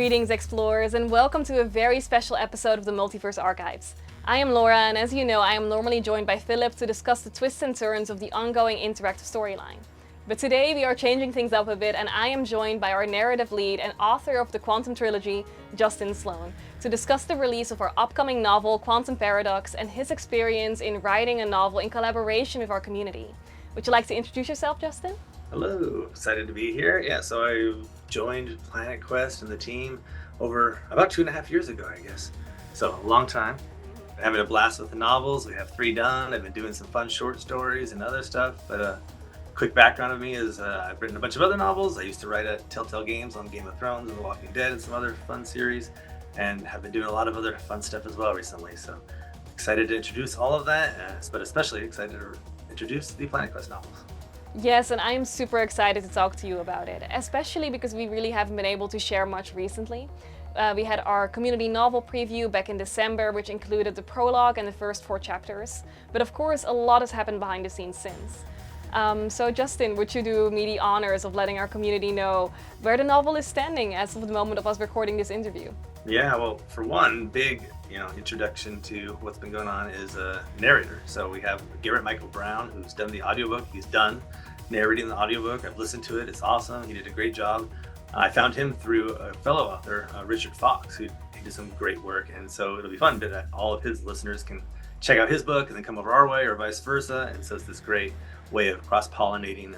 Greetings, explorers, and welcome to a very special episode of the Multiverse Archives. I am Laura, and as you know, I am normally joined by Philip to discuss the twists and turns of the ongoing interactive storyline. But today we are changing things up a bit, and I am joined by our narrative lead and author of the Quantum Trilogy, Justin Sloan, to discuss the release of our upcoming novel, Quantum Paradox, and his experience in writing a novel in collaboration with our community. Would you like to introduce yourself, Justin? Hello, excited to be here. Yeah, so I joined Planet Quest and the team over about 2.5 years ago, I guess. So a long time. Having a blast with the novels. We have 3 done. I've been doing some fun short stories and other stuff. But quick background of me is I've written a bunch of other novels. I used to write at Telltale Games on Game of Thrones and The Walking Dead and some other fun series, and have been doing a lot of other fun stuff as well recently. So excited to introduce all of that, but especially excited to introduce the Planet Quest novels. Yes, and I'm super excited to talk to you about it, especially because we really haven't been able to share much recently. We had our community novel preview back in December, which included the prologue and the first 4 chapters. But of course, a lot has happened behind the scenes since. So Justin, would you do me the honors of letting our community know where the novel is standing as of the moment of us recording this interview? Yeah, well, for one, big introduction to what's been going on is a narrator. So we have Garrett Michael Brown, who's done the audiobook. He's done narrating the audiobook. I've listened to it. It's awesome. He did a great job. I found him through a fellow author, Richard Fox, who did some great work. And so it'll be fun that all of his listeners can check out his book and then come over our way or vice versa. And so it's this great way of cross-pollinating.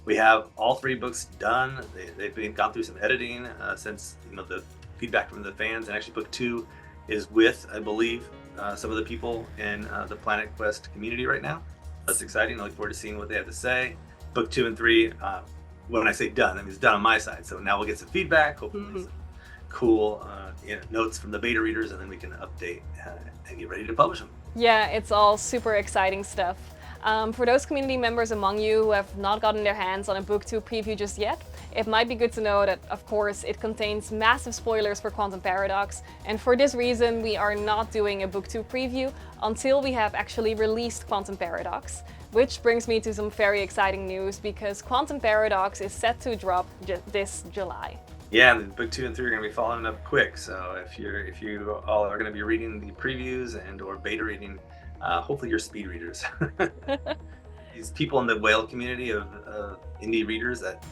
We have all 3 books done. They've gone through some editing since the feedback from the fans. And actually book 2 is with, I believe, some of the people in the Planet Quest community right now. That's exciting. I look forward to seeing what they have to say. Book 2 and 3, when I say done, that means done on my side. So now we'll get some feedback, hopefully some cool notes from the beta readers, and then we can update and get ready to publish them. Yeah, it's all super exciting stuff. For those community members among you who have not gotten their hands on a Book 2 preview just yet, it might be good to know that, of course, it contains massive spoilers for Quantum Paradox, and for this reason we are not doing a Book 2 preview until we have actually released Quantum Paradox. Which brings me to some very exciting news, because Quantum Paradox is set to drop this July. Yeah, and Book 2 and 3 are going to be following up quick, so if you all are going to be reading the previews and or beta reading, hopefully you're speed readers. These people in the whale community of indie readers that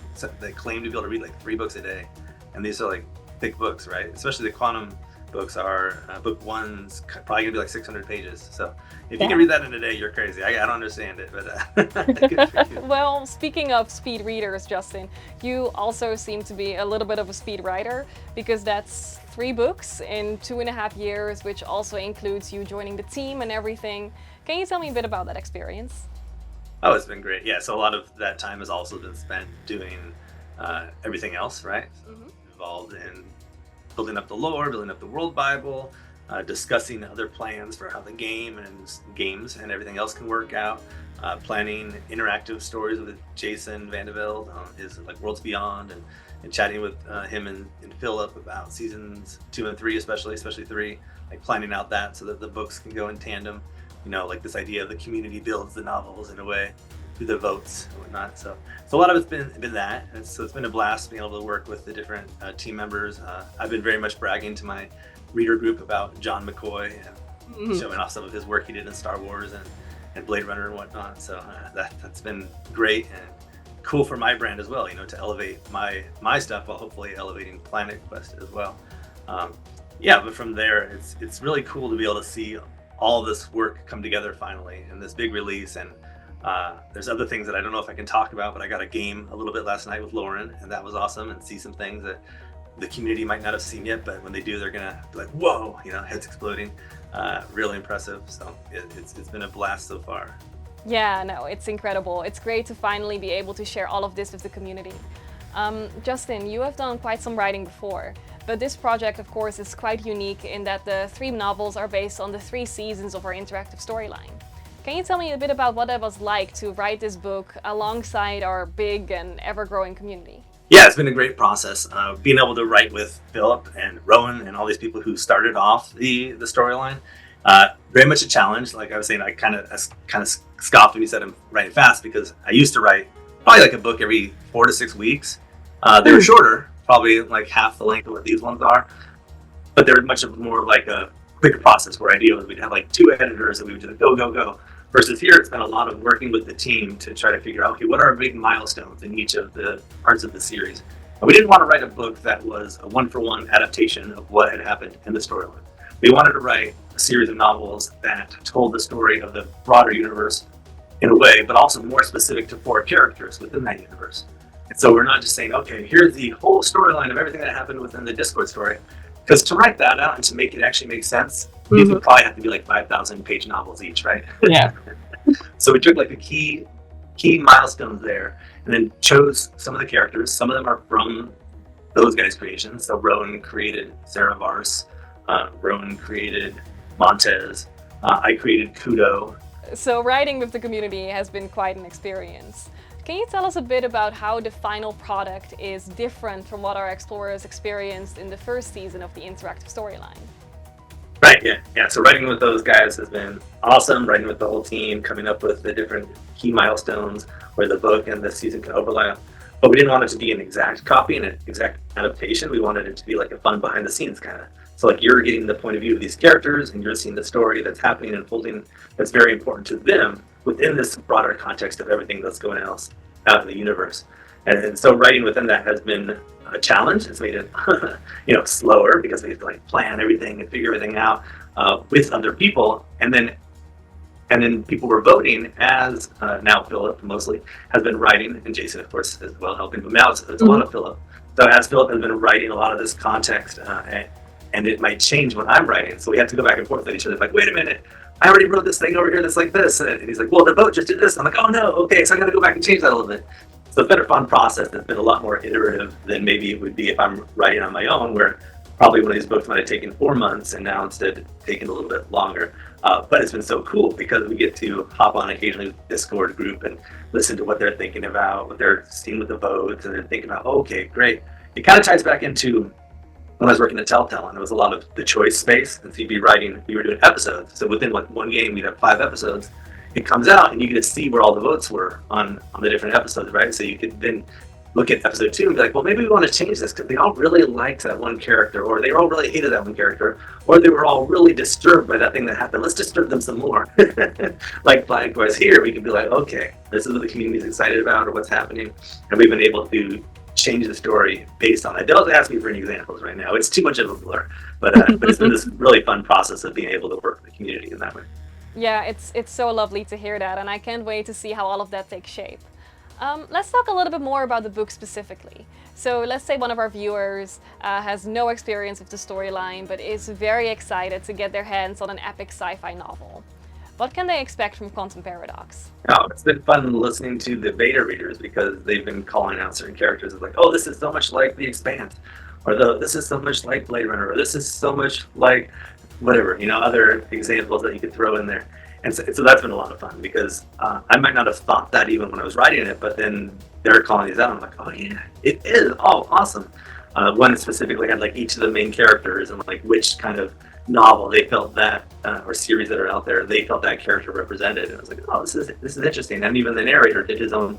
claim to be able to read like 3 books a day, and these are like thick books, right? Especially the quantum books are, book 1's probably gonna be like 600 pages. So if you can read that in a day, you're crazy. I don't understand it, but good for you. Well, speaking of speed readers, Justin, you also seem to be a little bit of a speed writer, because that's 3 books in 2.5 years, which also includes you joining the team and everything. Can you tell me a bit about that experience? Oh, it's been great. Yeah, so a lot of that time has also been spent doing everything else, right? So involved in building up the lore, building up the world Bible, discussing other plans for how the games and everything else can work out, planning interactive stories with Jason Vandeveld on his like Worlds Beyond, and chatting with him and Philip about seasons 2 and 3, especially 3, like planning out that so that the books can go in tandem. Like this idea of the community builds the novels in a way through the votes and whatnot. So a lot of it's been that. And so it's been a blast being able to work with the different team members. I've been very much bragging to my reader group about John McCoy and showing off some of his work he did in Star Wars and Blade Runner and whatnot. So that's been great and cool for my brand as well, to elevate my stuff while hopefully elevating Planet Quest as well. But from there, it's really cool to be able to see all this work come together finally in this big release. And there's other things that I don't know if I can talk about, but I got a game a little bit last night with Lauren, and that was awesome, and see some things that the community might not have seen yet, but when they do, they're gonna be like, whoa, heads exploding. Really impressive. So it's been a blast so far. Yeah, no, it's incredible. It's great to finally be able to share all of this with the community. Justin, you have done quite some writing before, but this project, of course, is quite unique in that the 3 novels are based on the 3 seasons of our interactive storyline. Can you tell me a bit about what it was like to write this book alongside our big and ever-growing community? Yeah, it's been a great process. Being able to write with Philip and Rowan and all these people who started off the storyline, very much a challenge. Like I was saying, I kind of scoffed when you said I'm writing fast, because I used to write probably like a book every 4 to 6 weeks. They were shorter, probably like half the length of what these ones are. But they're much more like a quicker process where ideally we'd have like 2 editors and we would just go, go, go. Versus here, it's been a lot of working with the team to try to figure out, okay, what are our big milestones in each of the parts of the series? And we didn't want to write a book that was a one-for-one adaptation of what had happened in the storyline. We wanted to write a series of novels that told the story of the broader universe in a way, but also more specific to 4 characters within that universe. And so we're not just saying, okay, here's the whole storyline of everything that happened within the Discord story. Because to write that out and to make it actually make sense, these would probably have to be like 5,000 page novels each, right? Yeah. So we took like the key milestones there and then chose some of the characters. Some of them are from those guys' creations. So Rowan created Sarah Vars. Rowan created Montez. I created Kudo. So writing with the community has been quite an experience. Can you tell us a bit about how the final product is different from what our explorers experienced in the first season of the interactive storyline? Right, yeah. So writing with those guys has been awesome. Writing with the whole team, coming up with the different key milestones where the book and the season can overlap. But we didn't want it to be an exact copy and an exact adaptation. We wanted it to be like a fun behind the scenes kind of. So like you're getting the point of view of these characters and you're seeing the story that's happening and unfolding that's very important to them within this broader context of everything that's going else out in the universe. And so writing within that has been a challenge. It's made it slower because we have to like plan everything and figure everything out with other people. And then people were voting as now Philip mostly has been writing, and Jason of course as well helping. But now it's a lot of Philip. So as Philip has been writing a lot of this context and it might change when I'm writing. So we have to go back and forth with each other. Like, wait a minute, I already wrote this thing over here that's like this. And he's like, well, the vote just did this. I'm like, oh no, okay, so I got to go back and change that a little bit. So it's been a fun process. It's been a lot more iterative than maybe it would be if I'm writing on my own, where probably one of these books might have taken 4 months and now instead taken a little bit longer. But it's been so cool because we get to hop on occasionally with the Discord group and listen to what they're thinking about, what they're seeing with the votes, and they're thinking about, oh, okay, great. It kind of ties back into when I was working at Telltale, and it was a lot of the choice space. And so you'd be writing, we were doing episodes. So within like one game, we'd have 5 episodes. It comes out and you get to see where all the votes were on the different episodes, right? So you could then look at episode 2 and be like, well, maybe we want to change this because they all really liked that one character, or they all really hated that one character, or they were all really disturbed by that thing that happened. Let's disturb them some more. Likewise here, we could be like, okay, this is what the community is excited about or what's happening. And we've been able to change the story based on that. Don't ask me for any examples right now. It's too much of a blur. But it's been this really fun process of being able to work with the community in that way. Yeah, it's so lovely to hear that, and I can't wait to see how all of that takes shape. Let's talk a little bit more about the book specifically. So let's say one of our viewers has no experience with the storyline, but is very excited to get their hands on an epic sci-fi novel. What can they expect from Quantum Paradox? Oh, it's been fun listening to the beta readers because they've been calling out certain characters as like, oh, this is so much like The Expanse, or this is so much like Blade Runner, or this is so much like whatever, other examples that you could throw in there. And so that's been a lot of fun because I might not have thought that even when I was writing it, but then they're calling these out. I'm like, oh yeah, it is. Oh, awesome. One specifically had like each of the main characters and like which kind of novel they felt that or series that are out there they felt that character represented. And I was like, oh, this is interesting. And even the narrator did his own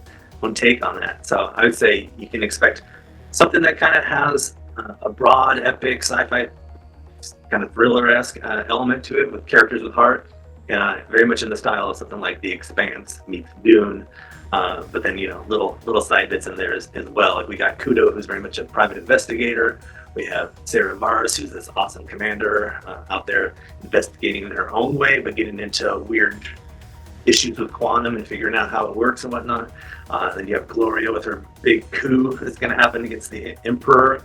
take on that. So I would say you can expect something that kind of has a broad, epic, sci-fi kind of thriller-esque element to it with characters with heart. Very much in the style of something like The Expanse meets Dune, but then little side bits in there as well. Like we got Kudo, who's very much a private investigator. We have Sarah Vars, who's this awesome commander out there investigating in her own way, but getting into weird issues with quantum and figuring out how it works and whatnot. Then you have Gloria with her big coup that's going to happen against the Emperor.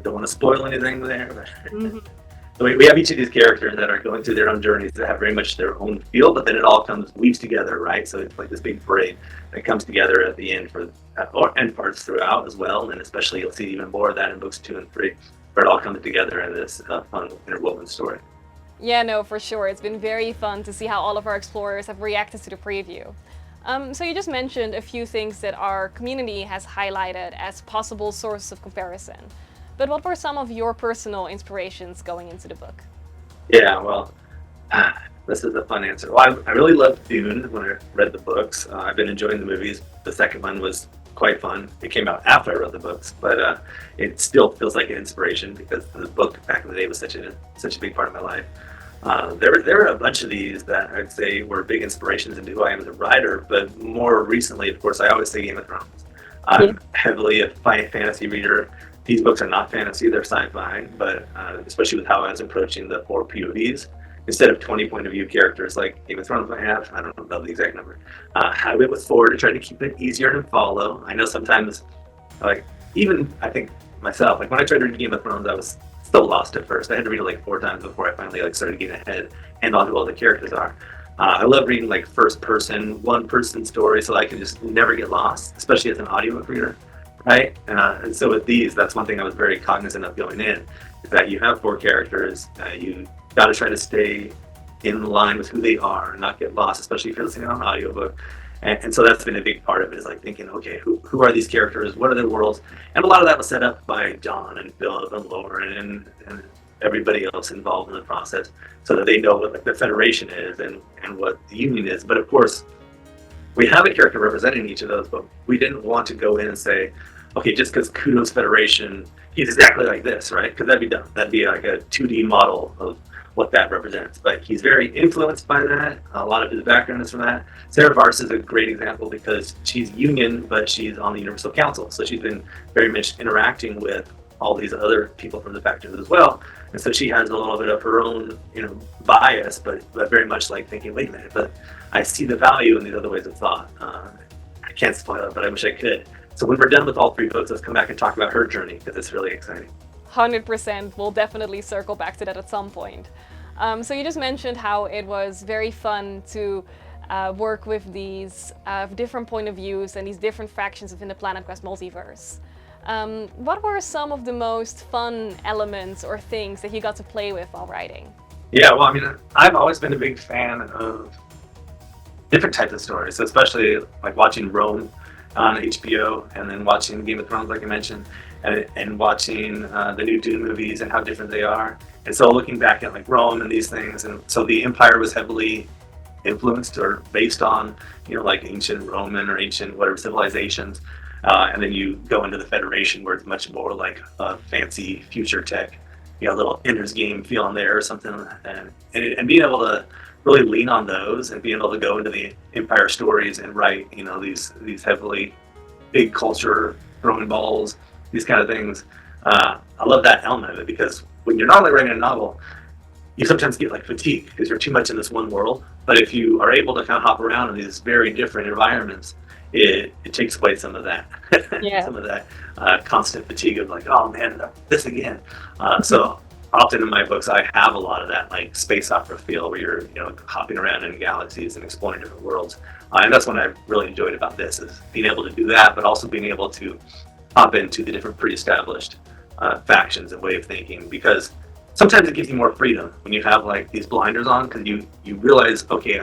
Don't want to spoil anything there. But So we have each of these characters that are going through their own journeys that have very much their own feel, but then it all weaves together, right? So it's like this big parade that comes together at the end or end parts throughout as well, and especially you'll see even more of that in books 2 and 3, where it all comes together in this fun interwoven story. Yeah, no, for sure. It's been very fun to see how all of our explorers have reacted to the preview. So you just mentioned a few things that our community has highlighted as possible sources of comparison. But what were some of your personal inspirations going into the book? Yeah, well, this is a fun answer. Well, I really loved Dune when I read the books. I've been enjoying the movies. The second one was quite fun. It came out after I wrote the books, but it still feels like an inspiration because the book back in the day was such a big part of my life. There are a bunch of these that I'd say were big inspirations into who I am as a writer, but more recently, of course, I always say Game of Thrones. I'm heavily a fantasy reader. These books are not fantasy, they're sci-fi, but especially with how I was approaching the 4 POVs, instead of 20 point of view characters like Game of Thrones might have, I don't know the exact number, I went with 4 to try to keep it easier to follow. I know sometimes, like, even I think myself, like when I tried to read Game of Thrones, I was still lost at first. I had to read it like 4 times before I finally like started getting ahead and on who all the characters are. I love reading like first person, one person stories so I can just never get lost, especially as an audiobook reader, right? And so with these, that's one thing I was very cognizant of going in, is that you have 4 characters, you got to try to stay in line with who they are and not get lost, especially if you're listening on an audiobook. And so that's been a big part of it, is like thinking, okay, who are these characters? What are their worlds? And a lot of that was set up by John and Philip and Lauren and everybody else involved in the process, so that they know what like the Federation is and what the Union is. But of course, we have a character representing each of those, but we didn't want to go in and say, okay, just because Kudo's Federation, he's exactly like this, right? Because that'd be dumb. That'd be like a 2D model of what that represents. But he's very influenced by that. A lot of his background is from that. Sarah Vars is a great example because she's Union, but she's on the Universal Council. So she's been very much interacting with all these other people from the factions as well. And so she has a little bit of her own, bias, but very much like thinking, wait a minute, but I see the value in these other ways of thought. I can't spoil it, but I wish I could. So when we're done with all 3 books, let's come back and talk about her journey, because it's really exciting. 100%. We'll definitely circle back to that at some point. So you just mentioned how it was very fun to work with these different point of views and these different factions within the Planet Quest multiverse. What were some of the most fun elements or things that you got to play with while writing? Yeah, well, I mean, I've always been a big fan of different types of stories, so especially like watching Rome on HBO, and then watching Game of Thrones, like I mentioned, and watching the new Dune movies and how different they are. And so looking back at like Rome and these things, and so the Empire was heavily influenced or based on, like ancient Roman or ancient whatever civilizations. And then you go into the Federation, where it's much more like fancy future tech, a little Ender's Game feel on there or something. And being able to really lean on those and being able to go into the Empire stories and write, these heavily big culture throwing balls, these kind of things. I love that element of it, because when you're not only writing a novel, you sometimes get like fatigue because you're too much in this one world. But if you are able to kind of hop around in these very different environments, it takes away some of that, some of that constant fatigue of like, oh man, this again. So often in my books, I have a lot of that like space opera feel, where you're hopping around in galaxies and exploring different worlds. And that's what I really enjoyed about this, is being able to do that, but also being able to hop into the different pre-established factions and way of thinking, because sometimes it gives you more freedom when you have like these blinders on, because you realize, okay,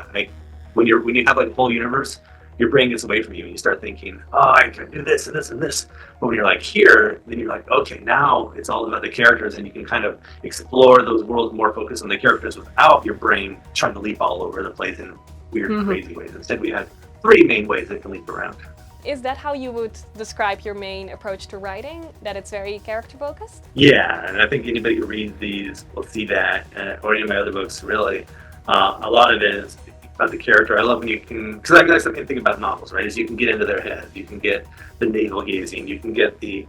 when you have like a whole universe, your brain gets away from you and you start thinking, oh, I can do this and this and this. But when you're like here, then you're like, okay, now it's all about the characters, and you can kind of explore those worlds more focused on the characters without your brain trying to leap all over the place in weird, crazy ways. Instead, we have 3 main ways that can leap around. Is that how you would describe your main approach to writing, that it's very character focused? Yeah, and I think anybody who reads these will see that, or any of my other books, really. A lot of it is about the character. I love when you can, because I guess something to think about novels, right, is you can get into their head, you can get the navel gazing, you can get the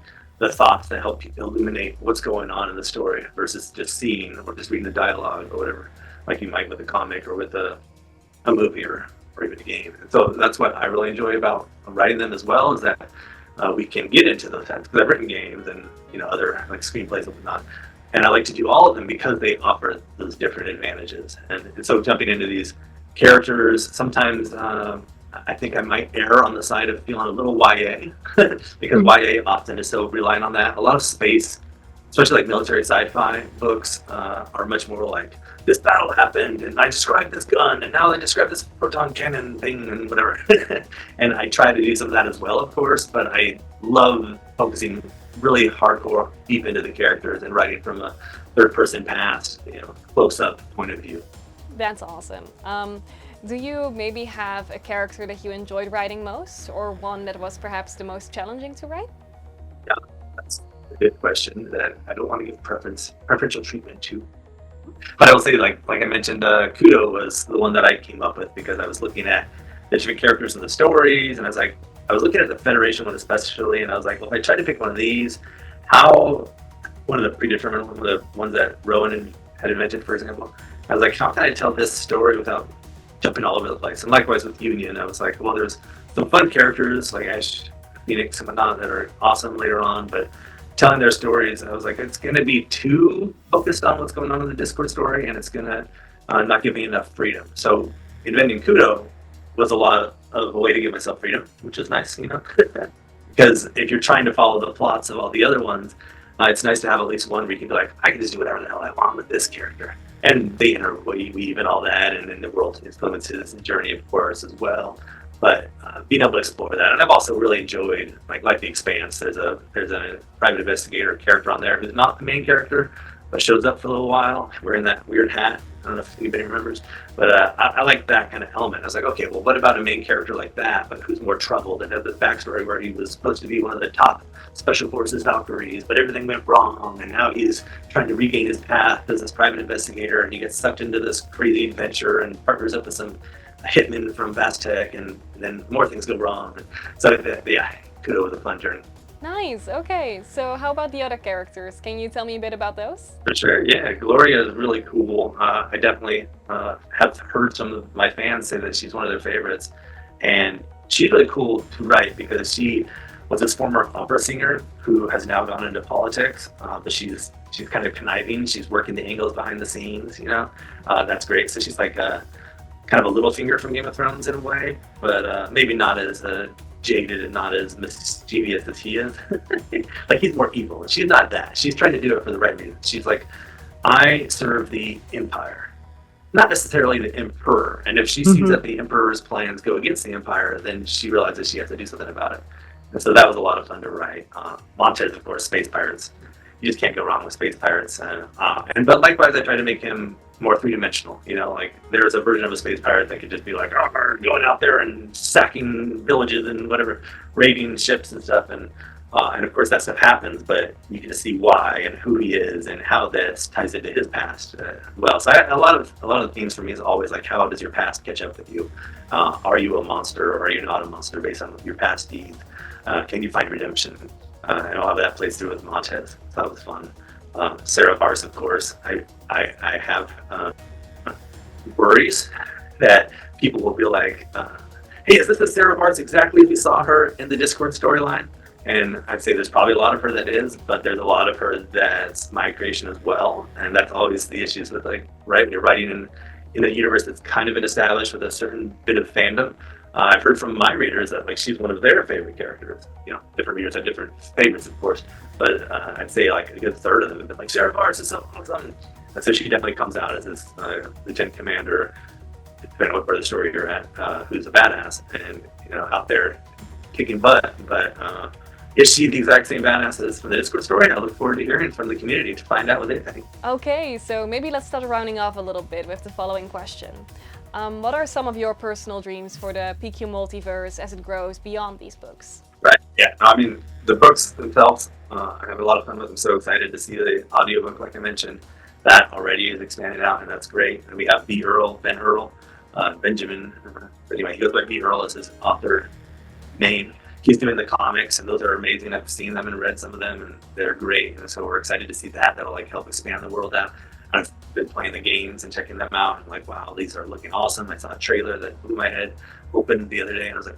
thoughts that help you illuminate what's going on in the story, versus just seeing or just reading the dialogue or whatever, like you might with a comic or with a movie or even a game. And so that's what I really enjoy about writing them as well, is that we can get into those types, because I've written games and other like screenplays and whatnot, and I like to do all of them because they offer those different advantages. And so jumping into these characters, sometimes I think I might err on the side of feeling a little YA, because YA often is so reliant on that. A lot of space, especially like military sci-fi books, are much more like, this battle happened and I described this gun and now I describe this proton cannon thing and whatever. And I try to do some of that as well, of course, but I love focusing really hardcore deep into the characters and writing from a third person past, close up point of view. That's awesome. Do you maybe have a character that you enjoyed writing most, or one that was perhaps the most challenging to write? Yeah, that's a good question that I don't want to give preferential treatment to. But I will say, like I mentioned, Kudo was the one that I came up with because I was looking at the different characters in the stories, and I was looking at the Federation one especially, and I was like, well, if I try to pick one of these, how one of the predetermined, one of the ones that Rowan had invented, for example, I was like, how can I tell this story without jumping all over the place? And likewise with Union, I was like, well, there's some fun characters like Ash, Phoenix, and whatnot that are awesome later on, but telling their stories, and I was like, it's going to be too focused on what's going on in the Discord story, and it's going to not give me enough freedom. So inventing Kudo was a lot of a way to give myself freedom, which is nice, because if you're trying to follow the plots of all the other ones, it's nice to have at least one where you can be like, I can just do whatever the hell I want with this character. And they interweave and all that, and then the world influences the journey, of course, as well. But being able to explore that, and I've also really enjoyed like The Expanse. There's a private investigator character on there who's not the main character, but shows up for a little while wearing that weird hat. I don't know if anybody remembers, but I like that kind of element. I was like, okay, well, what about a main character like that, but who's more troubled and has this backstory where he was supposed to be one of the top special forces Valkyries, but everything went wrong, and now he's trying to regain his path as this private investigator, and he gets sucked into this crazy adventure and partners up with some hitman from Vastech, and then more things go wrong. So yeah, Kudo was a fun journey. Nice, okay. So how about the other characters? Can you tell me a bit about those? For sure, yeah. Gloria is really cool. I definitely have heard some of my fans say that she's one of their favorites. And she's really cool to write because she was this former opera singer who has now gone into politics. But she's kind of conniving. She's working the angles behind the scenes, That's great. So she's like kind of a Littlefinger from Game of Thrones in a way, but maybe not as jaded and not as mischievous as he is. Like, he's more evil, and she's not that. She's trying to do it for the right reason. She's like, I serve the Empire, not necessarily the Emperor. And if she sees that the Emperor's plans go against the Empire, then she realizes she has to do something about it. And so that was a lot of fun to write. Montez, of course, space pirates. You just can't go wrong with space pirates. But likewise, I try to make him more three-dimensional. Like, there's a version of a space pirate that could just be like, going out there and sacking villages and whatever, raiding ships and stuff. And of course that stuff happens, but you get to see why and who he is and how this ties into his past. Well, so a lot of the themes for me is always like, how does your past catch up with you? Are you a monster or are you not a monster based on your past deeds? Can you find redemption? And all of that plays through with Montez. So that was fun. Sarah Vars, of course. I have worries that people will be like, hey, is this the Sarah Vars exactly as we saw her in the Discord storyline? And I'd say there's probably a lot of her that is, but there's a lot of her that's my creation as well. And that's always the issues with, like, right, when you're writing in a universe that's kind of been established with a certain bit of fandom. I've heard from my readers that, like, she's one of their favorite characters. Different readers have different favorites, of course, but I'd say like a good third of them have been like, Sarah Vars is so awesome. And so she definitely comes out as this lieutenant commander, depending on what part of the story you're at, who's a badass and out there kicking butt. But is she the exact same badass as from the Discord story? I look forward to hearing from the community to find out what they think. Okay, so maybe let's start rounding off a little bit with the following question. What are some of your personal dreams for the PQ multiverse as it grows beyond these books? Right, yeah. I mean, the books themselves, I have a lot of fun with them. So excited to see the audiobook, like I mentioned. That already is expanded out, and that's great. And we have Ben Earl, Benjamin. Anyway, he goes by B. Earl as his author name. He's doing the comics, and those are amazing. I've seen them and read some of them, and they're great. And so we're excited to see that. That'll like help expand the world out. I've been playing the games and checking them out, and like, wow, these are looking awesome. I saw a trailer that blew my head open the other day, and I was like,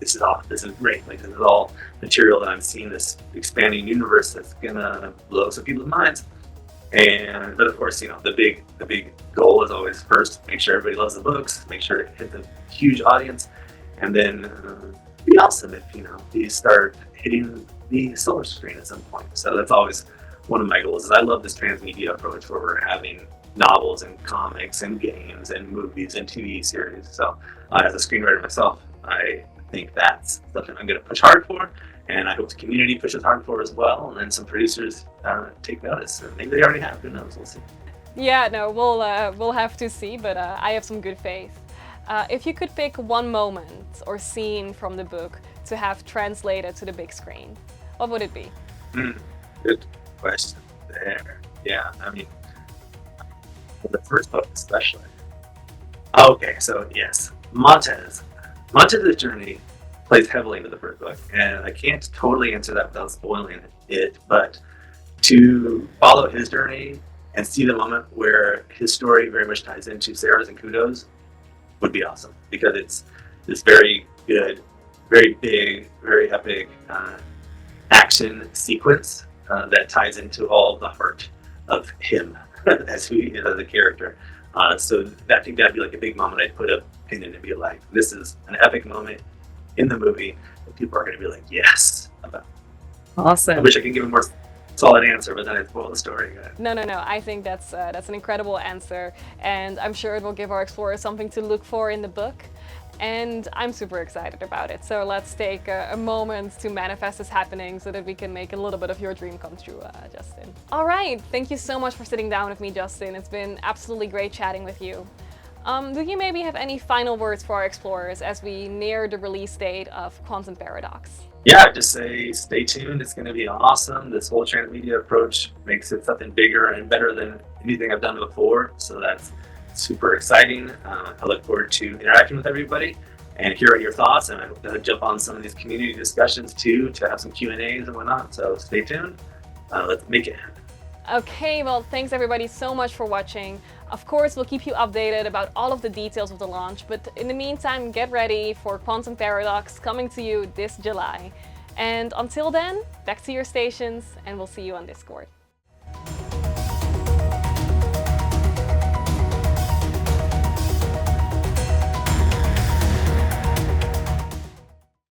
this is awesome. This is great. Like, this is all material that I'm seeing, this expanding universe that's gonna blow some people's minds. But of course, the big goal is always first make sure everybody loves the books, make sure it hits a huge audience, and then be awesome if you start hitting the silver screen at some point. So that's always one of my goals. Is I love this transmedia approach where we're having novels and comics and games and movies and TV series. So as a screenwriter myself, I think that's something I'm going to push hard for, and I hope the community pushes hard for as well, and then some producers take notice. And maybe they already have. Who knows? We'll see. Yeah, no, we'll have to see, but I have some good faith. If you could pick one moment or scene from the book to have translated to the big screen, what would it be? Good question there. Yeah, I mean, the first book especially. Okay, so yes, Montez's journey plays heavily into the first book, and I can't totally answer that without spoiling it, but to follow his journey and see the moment where his story very much ties into Sarah's and Kudo's would be awesome, because it's this very good, very big, very epic action sequence that ties into all the heart of him as who he is as a character. So I think that'd be like a big moment I'd put a pin in and be like, this is an epic moment in the movie that people are going to be like, yes, about. Awesome. I wish I could give a more solid answer, but then I'd spoil the story. No. I think that's an incredible answer, and I'm sure it will give our explorers something to look for in the book. And I'm super excited about it. So let's take a moment to manifest this happening so that we can make a little bit of your dream come true, Justin. All right, thank you so much for sitting down with me, Justin. It's been absolutely great chatting with you. Do you maybe have any final words for our explorers as we near the release date of Quantum Paradox? Yeah, just say stay tuned. It's going to be awesome. This whole Transmedia approach makes it something bigger and better than anything I've done before. So that's super exciting. I look forward to interacting with everybody and hearing your thoughts, and I hope to jump on some of these community discussions too, to have some Q&As and whatnot. So stay tuned. Let's make it happen. Okay, well, thanks everybody so much for watching. Of course, we'll keep you updated about all of the details of the launch, but in the meantime, get ready for Quantum Paradox coming to you this July. And until then, back to your stations, and we'll see you on Discord.